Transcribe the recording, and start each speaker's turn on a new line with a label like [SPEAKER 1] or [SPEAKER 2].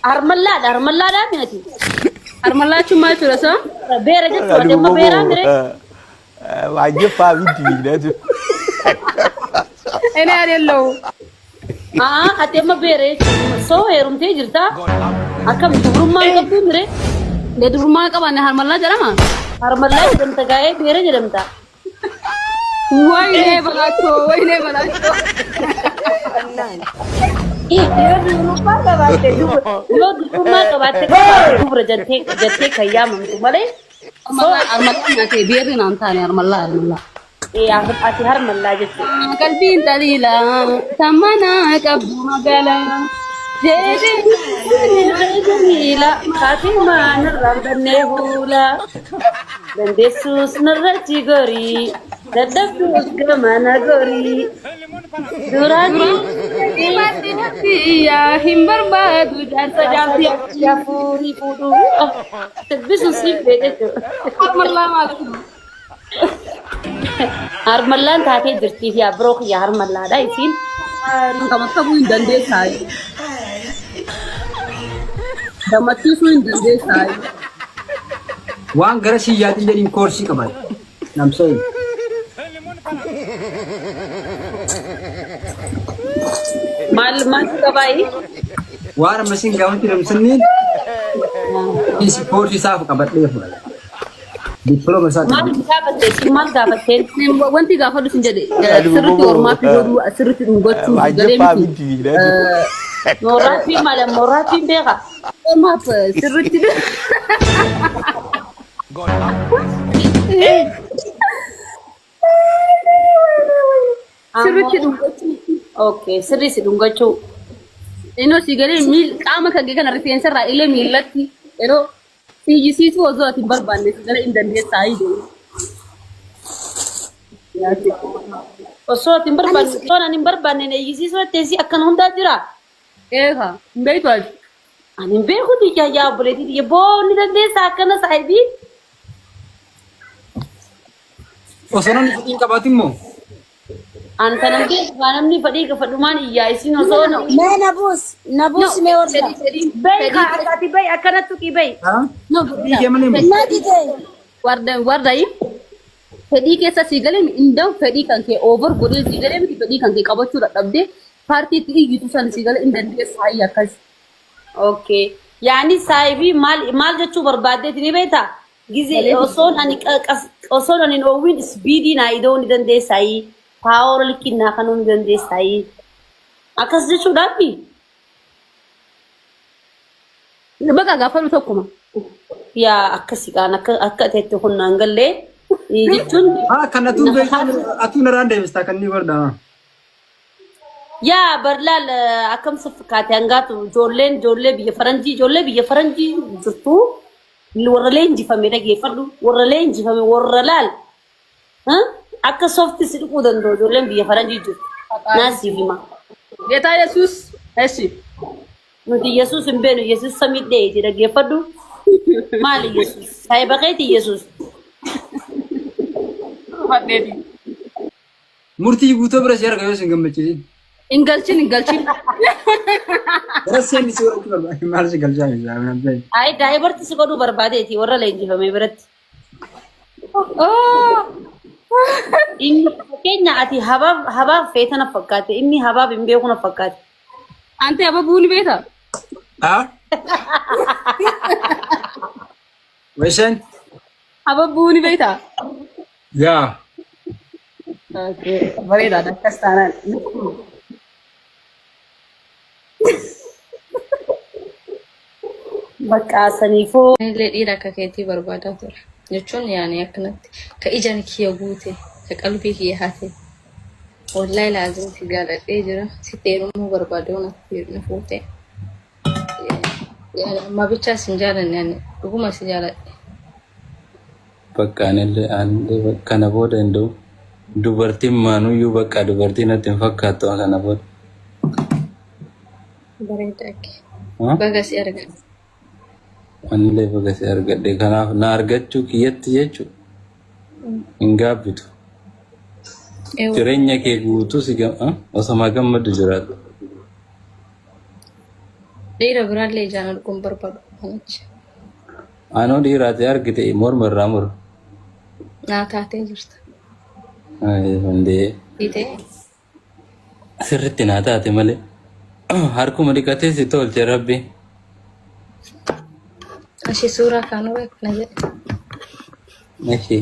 [SPEAKER 1] Armallada minati.
[SPEAKER 2] Armallaa cuma itu rasa.
[SPEAKER 1] Beera jechuudha amma beera mire.
[SPEAKER 3] Wajib pamit gitu.
[SPEAKER 2] Ini ada lo.
[SPEAKER 1] Ati amma beera so heerumtee jirta. Akkam dubrummaan qabdu mire.
[SPEAKER 2] Dia tu rumah kapan? Armallaa jalan mah?
[SPEAKER 1] Armallaa jedhamta gaa'ee beera jedhamta.
[SPEAKER 2] Wah ini balaco.
[SPEAKER 1] Dubrummaa qabaatte dubra jettee kayyaamamtu malee.
[SPEAKER 2] Armallaa nanti biar nanti armallaa.
[SPEAKER 1] Ati harmallaa jechuudha.
[SPEAKER 2] Qalbiin daliila samana qabdu magaalaa.
[SPEAKER 1] Jamiila Faatimaan raabannee huula dandeessuus narratti gorii dadhabduus gamana gorii duraanii
[SPEAKER 2] hin barbaadu jaarsa jaarsi
[SPEAKER 1] hafuurii fuudhuu dubbisuun siif beekee
[SPEAKER 2] Armallaa maaliif?
[SPEAKER 1] Harmallaan taatee jirtii fi abiroo kiyya harmallaadha isiin.
[SPEAKER 2] Kamata bu'uun dandeessaa. Dammaqsiisuu hin dandeessaa.
[SPEAKER 4] Waan gara siyyaatiin jedhin koorsii qaban. Namsee.
[SPEAKER 1] Maal qabaayi?
[SPEAKER 4] Waan ammasin gaafatti namsanniin isi koorsii isaaf qabadhee fudhata. Diploma isaa
[SPEAKER 1] maal gaafattee?
[SPEAKER 2] Wanti gaafadhu sin jedhe sirriitti ormaa fi godhuu sirriitti dhungachuu
[SPEAKER 3] Wajib pamit gitu.
[SPEAKER 1] Morafi malam morafi beeka.
[SPEAKER 2] Maaf sirriitti sirriitti dhungachuu.
[SPEAKER 1] Okay, sirriitti dhungachuu.
[SPEAKER 2] Eno sigalee miil qaama kan kana rifeensa irraa illee miillatti yeroo fiigisiisu osoo ati hin barbaanne sigalee hin dandeessaa hidhee.
[SPEAKER 1] Osoo ati hin barbaanne eeyyisiisuu teessii akkana hundaa jira.
[SPEAKER 2] Eegaa hin beektu ati.
[SPEAKER 1] Ani hin beekuti yaa obboleettii boonni dandeessaa akkana saayibii.
[SPEAKER 4] osoo namni fudhiin qabaatu immoo.
[SPEAKER 1] Ani kanan beeku namni fadhii gafadhumaan iyyaa isin osoo
[SPEAKER 5] Nabus me orda.
[SPEAKER 1] bayi ati bayi akkanattu ki bayi.
[SPEAKER 4] Dhiigee malee immoo.
[SPEAKER 2] Wardayi fedhii keessa sigalee indaan fedhii kan kee over godhee sigalee miti fedhii kan kee qabachuu dadhabdee paartii itti iyyitu san sigalee hin dandeessaa akkas.
[SPEAKER 1] Okay. Yani saayibii maal jechuu barbaaddeeti ni beektaa? Gizee osoon ani oowwiin isbiidii naa idoo ni dandeessaayi. Paawora likkinnaa kanuu ni dandeessaayi. Akkas jechuudhaafi?
[SPEAKER 2] Bakka gaafadhu tokkuma.
[SPEAKER 1] Yaa akkasii kaan akka teetti hunnaan gallee jechuun.
[SPEAKER 4] Kanatu atu narraan deebistaa kan ni bardaa.
[SPEAKER 1] Yaa barlaal akkam fakkaate hangaatu ijoollee biyya faranjii jirtu warra leenjifame dhageeffadhu warra leenjifame warra laal akka softi si dhiquu danda'u ijoolleen biyya faranjii jirtu naasiif hima.
[SPEAKER 2] Geetaa Yesuus eessi.
[SPEAKER 1] Nuti Yesuus hin beenu Yesuus samii dheeyiti dhageeffadhu maali Yesuus saayibaqeeti Yesuus.
[SPEAKER 4] Murtii guutuu bira si arga yoo sin gammachiisin.
[SPEAKER 2] Ingalchin.
[SPEAKER 4] Raseen si warra barbaade maal si galchaa jira.
[SPEAKER 1] Ay daa'ibarti si godhuu barbaadeeti warra leenjifame biratti. Inni fakkeenya ati habaab feetana fakkaate inni habaab hin beeku na fakkaate.
[SPEAKER 2] Ante habaabuu ni beektaa?
[SPEAKER 4] Weeshaan?
[SPEAKER 2] Habaabuu ni beektaa?
[SPEAKER 4] Yaa.
[SPEAKER 2] Bareedaadha akkas taanaan.
[SPEAKER 1] Bakka saniifuu.
[SPEAKER 5] Illee dhiira akka keetii barbaadaa ture. Jechuun yaani akkanatti ka ijaan kiyya guute ka qalbii kiyya haate. Wallahi laazim si jaaladhee jira. Si teerumuu barbaaduu na fuute. Amma bichaa sin jaalanne ani dhuguma si jaaladhe.
[SPEAKER 6] Bakka anillee kana booda hin ta'u. Dubartiin maanuyyuu bakka dubartiin natti hin fakkaattu kana booda.
[SPEAKER 5] Bareedaa kee. Baga si argadhe.
[SPEAKER 6] Anillee baga si argadhe kanaaf na argachuu kiyyatti jechuudha. Hin gaabbitu. Jireenya kee guutuu si osoma gammadu jiraatu.
[SPEAKER 5] dhiira biraallee ijaan arguun barbaadu kanicha.
[SPEAKER 6] Anoo dhiiraati argite morma irraa muru.
[SPEAKER 5] Naa taatee jirta.
[SPEAKER 6] Hundee
[SPEAKER 5] Dhiitee
[SPEAKER 6] sirriitti naa taate malee. Harkuma dhiqatee si tolche rabbi.
[SPEAKER 5] ashii suuraa kaanuu akkana jedhe.
[SPEAKER 6] Ishee.